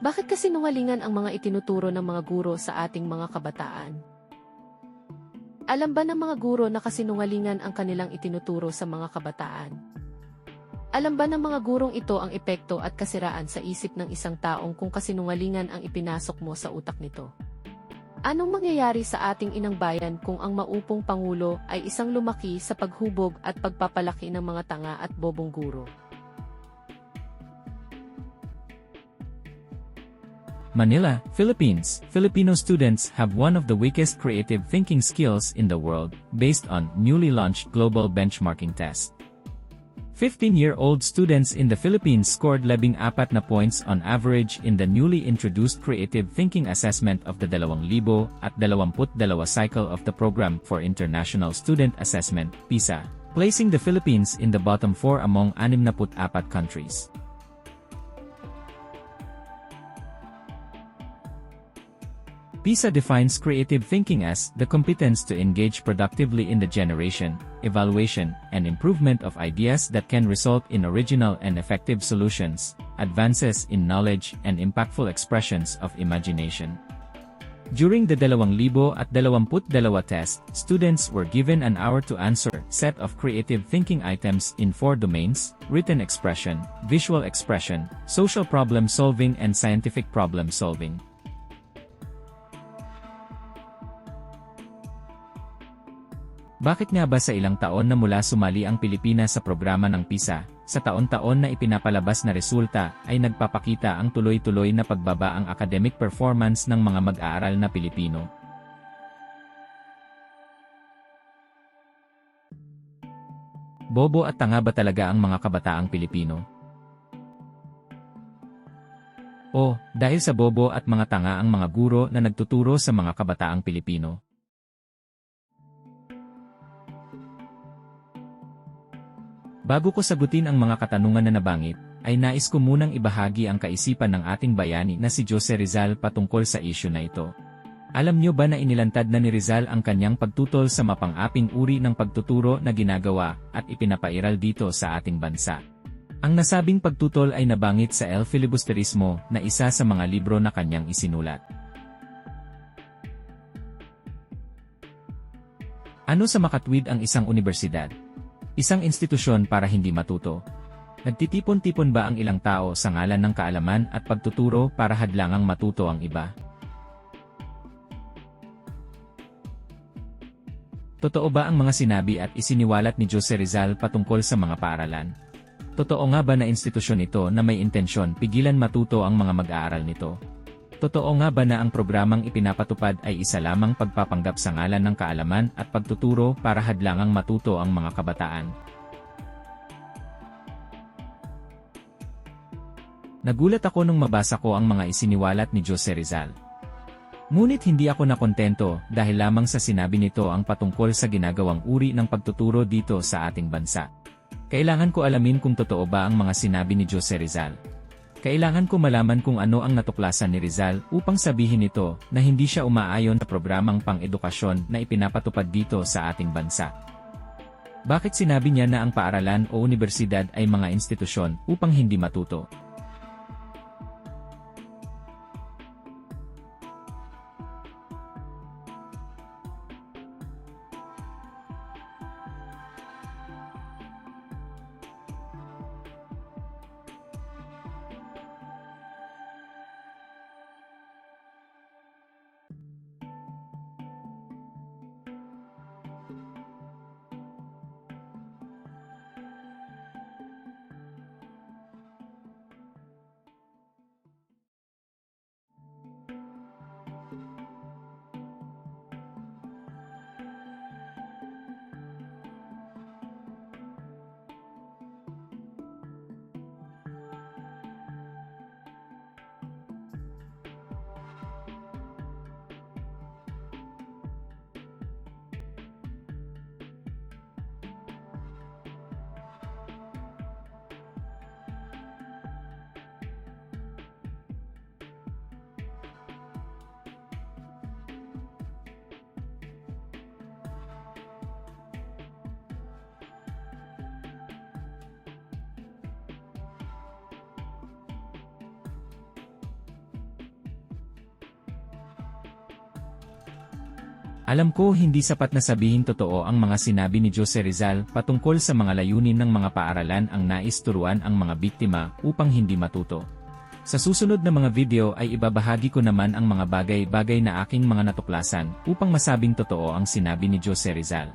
Bakit kasinungalingan ang mga itinuturo ng mga guro sa ating mga kabataan? Alam ba ng mga guro na kasinungalingan ang kanilang itinuturo sa mga kabataan? Alam ba ng mga gurong ito ang epekto at kasiraan sa isip ng isang taong kung kasinungalingan ang ipinasok mo sa utak nito? Anong mangyayari sa ating inang bayan kung ang maupong pangulo ay isang lumaki sa paghubog at pagpapalaki ng mga tanga at bobong guro? Manila, Philippines. Filipino students have one of the weakest creative thinking skills in the world, based on newly launched global benchmarking test. 15-year-old students in the Philippines scored 14 na points on average in the newly introduced creative thinking assessment of the 2022 cycle of the Program for International Student Assessment, PISA, placing the Philippines in the bottom 4 among 64 countries. PISA defines creative thinking as the competence to engage productively in the generation, evaluation, and improvement of ideas that can result in original and effective solutions, advances in knowledge, and impactful expressions of imagination. During the 2022 test, students were given an hour to answer set of creative thinking items in 4 domains: written expression, visual expression, social problem solving, and scientific problem solving. Bakit nga ba sa ilang taon na mula sumali ang Pilipinas sa programa ng PISA, sa taon-taon na ipinapalabas na resulta ay nagpapakita ang tuloy-tuloy na pagbaba ang academic performance ng mga mag-aaral na Pilipino? Bobo at tanga ba talaga ang mga kabataang Pilipino? O, dahil sa bobo at mga tanga ang mga guro na nagtuturo sa mga kabataang Pilipino? Bago ko sagutin ang mga katanungan na nabangit, ay nais ko munang ibahagi ang kaisipan ng ating bayani na si Jose Rizal patungkol sa isyu na ito. Alam niyo ba na inilantad na ni Rizal ang kanyang pagtutol sa mapang-aping uri ng pagtuturo na ginagawa at ipinapairal dito sa ating bansa? Ang nasabing pagtutol ay nabangit sa El Filibusterismo na isa sa mga libro na kanyang isinulat. Ano sa makatwid ang isang unibersidad? Isang institusyon para hindi matuto. Nagtitipon-tipon ba ang ilang tao sa ngalan ng kaalaman at pagtuturo para hadlangang matuto ang iba? Totoo ba ang mga sinabi at isiniwalat ni Jose Rizal patungkol sa mga paaralan? Totoo nga ba na institusyon ito na may intensyon pigilan matuto ang mga mag-aaral nito? Totoo nga ba na ang programang ipinapatupad ay isa lamang pagpapanggap sa ngalan ng kaalaman at pagtuturo para hadlangang matuto ang mga kabataan? Nagulat ako nung mabasa ko ang mga isiniwalat ni Jose Rizal. Ngunit hindi ako nakontento dahil lamang sa sinabi nito ang patungkol sa ginagawang uri ng pagtuturo dito sa ating bansa. Kailangan ko alamin kung totoo ba ang mga sinabi ni Jose Rizal. Kailangan ko malaman kung ano ang natuklasan ni Rizal upang sabihin nito na hindi siya umaayon sa programang pang-edukasyon na ipinapatupad dito sa ating bansa. Bakit sinabi niya na ang paaralan o unibersidad ay mga institusyon upang hindi matuto? Alam ko hindi sapat na sabihin totoo ang mga sinabi ni Jose Rizal patungkol sa mga layunin ng mga paaralan ang nais turuan ang mga biktima upang hindi matuto. Sa susunod na mga video ay ibabahagi ko naman ang mga bagay-bagay na aking mga natuklasan upang masabing totoo ang sinabi ni Jose Rizal.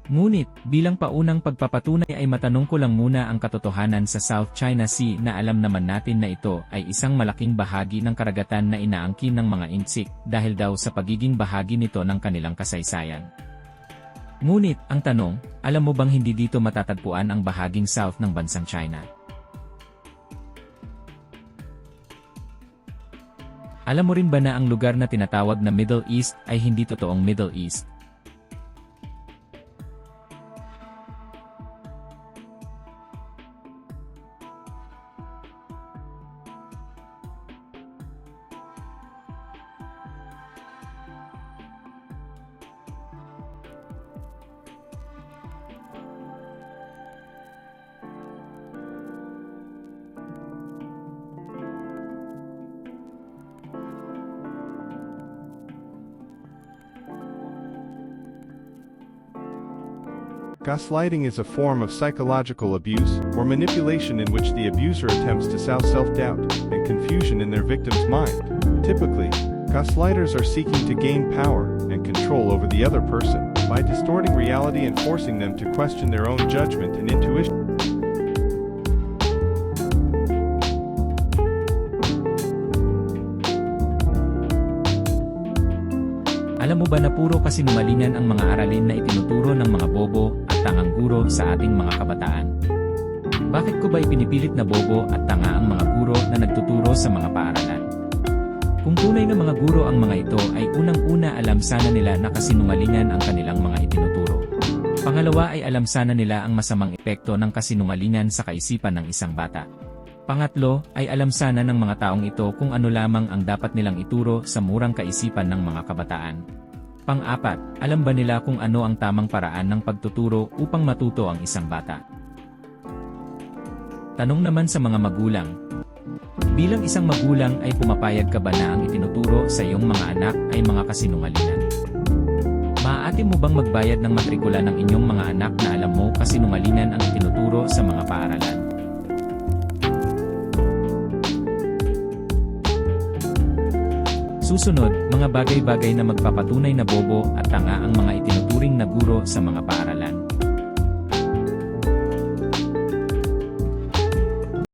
Ngunit, bilang paunang pagpapatunay ay matanong ko lang muna ang katotohanan sa South China Sea na alam naman natin na ito ay isang malaking bahagi ng karagatan na inaangkin ng mga Intsik dahil daw sa pagiging bahagi nito ng kanilang kasaysayan. Ngunit, ang tanong, alam mo bang hindi dito matatagpuan ang bahaging South ng bansang China? Alam mo rin ba na ang lugar na tinatawag na Middle East ay hindi totoong Middle East? Gaslighting is a form of psychological abuse or manipulation in which the abuser attempts to sow self-doubt and confusion in their victim's mind. Typically, gaslighters are seeking to gain power and control over the other person by distorting reality and forcing them to question their own judgment and intuition. Alam mo ba na puro kasinungalingan ang mga aralin na itinuturo ng mga bobo at tangang guro sa ating mga kabataan? Bakit ko ba ipinipilit na bobo at tanga ang mga guro na nagtuturo sa mga paaralan? Kung tunay na mga guro ang mga ito ay unang-una alam sana nila na kasinungalingan ang kanilang mga itinuturo. Pangalawa ay alam sana nila ang masamang epekto ng kasinungalingan sa kaisipan ng isang bata. Pangatlo, ay alam sana ng mga taong ito kung ano lamang ang dapat nilang ituro sa murang kaisipan ng mga kabataan. Pang-apat, alam ba nila kung ano ang tamang paraan ng pagtuturo upang matuto ang isang bata? Tanong naman sa mga magulang. Bilang isang magulang ay pumapayag ka ba na ang itinuturo sa iyong mga anak ay mga kasinungalingan? Maaari mo bang magbayad ng matrikula ng inyong mga anak na alam mo kasinungalingan ang itinuturo sa mga paaralan? Susunod, mga bagay-bagay na magpapatunay na bobo at tanga ang mga itinuturing na guro sa mga paaralan.